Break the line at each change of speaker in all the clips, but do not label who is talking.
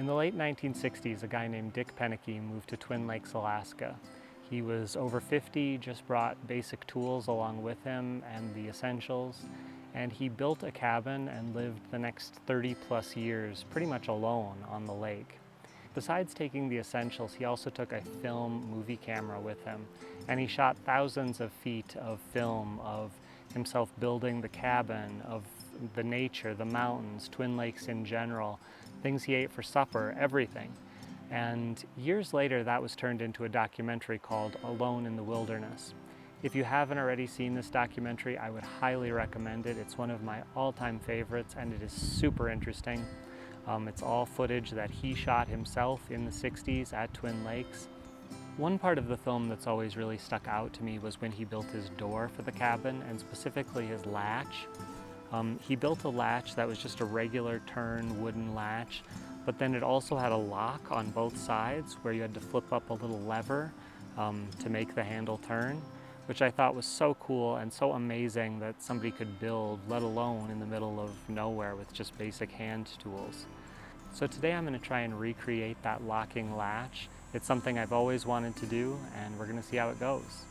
In the late 1960s, a guy named Dick Proenneke moved to Twin Lakes, Alaska. He was over 50, just brought basic tools along with him and the essentials, and he built a cabin and lived the next 30 plus years pretty much alone on the lake. Besides taking the essentials, he also took a film movie camera with him, and he shot thousands of feet of film of himself building the cabin, of the nature, the mountains, Twin Lakes in general, things he ate for supper, everything. And years later, that was turned into a documentary called Alone in the Wilderness. If you haven't already seen this documentary, I would highly recommend it. It's one of my all-time favorites, and it is super interesting. It's all footage that he shot himself in the 60s at Twin Lakes. One part of the film that's always really stuck out to me was when he built his door for the cabin, and specifically his latch. He built a latch that was just a regular turn wooden latch, but then it also had a lock on both sides where you had to flip up a little lever to make the handle turn, which I thought was so cool and so amazing that somebody could build, let alone in the middle of nowhere with just basic hand tools. So today I'm going to try and recreate that locking latch. It's something I've always wanted to do, and we're going to see how it goes.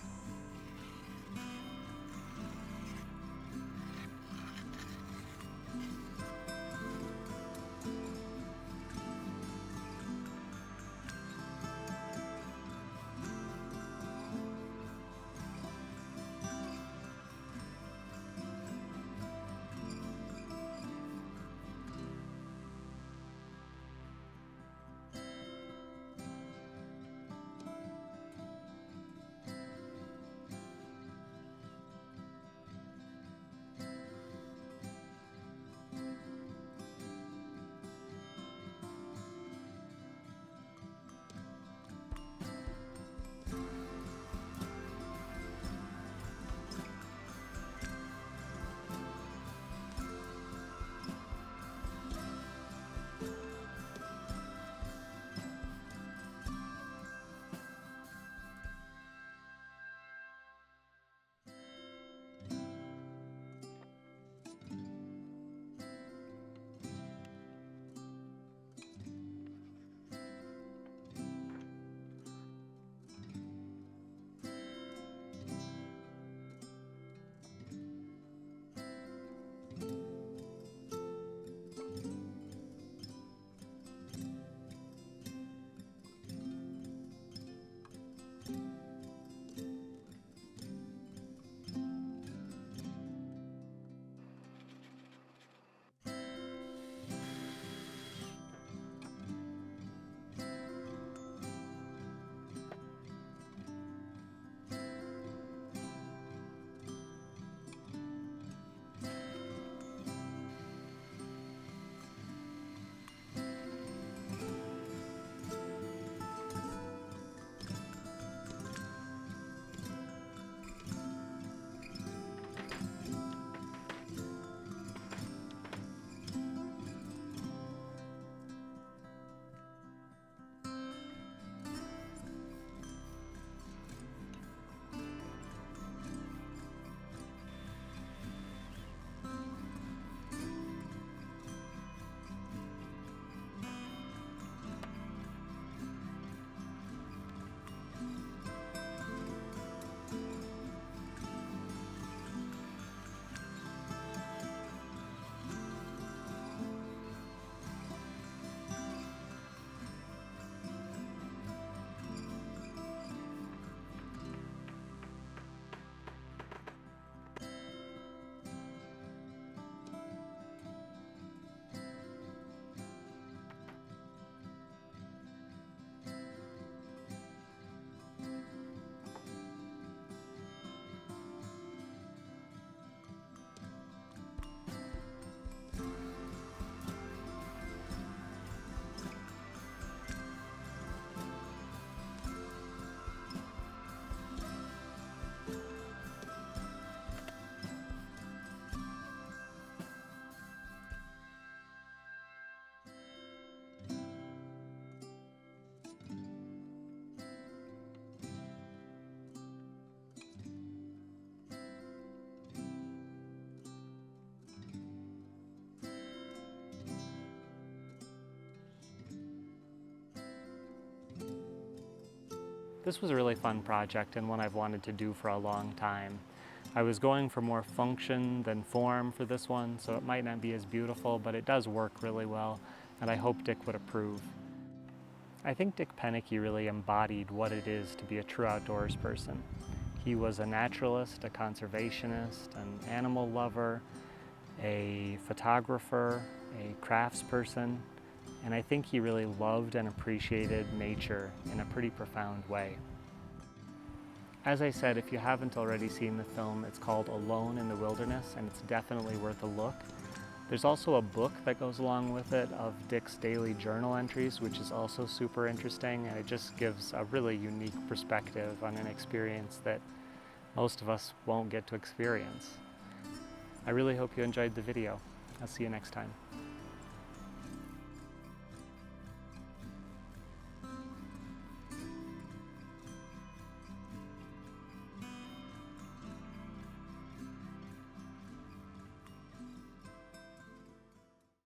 This was a really fun project and one I've wanted to do for a long time. I was going for more function than form for this one, so it might not be as beautiful, but it does work really well, and I hope Dick would approve. I think Dick Proenneke really embodied what it is to be a true outdoors person. He was a naturalist, a conservationist, an animal lover, a photographer, a craftsperson, and I think he really loved and appreciated nature in a pretty profound way. As I said, if you haven't already seen the film, it's called Alone in the Wilderness, and it's definitely worth a look. There's also a book that goes along with it of Dick's daily journal entries, which is also super interesting, and it just gives a really unique perspective on an experience that most of us won't get to experience. I really hope you enjoyed the video. I'll see you next time.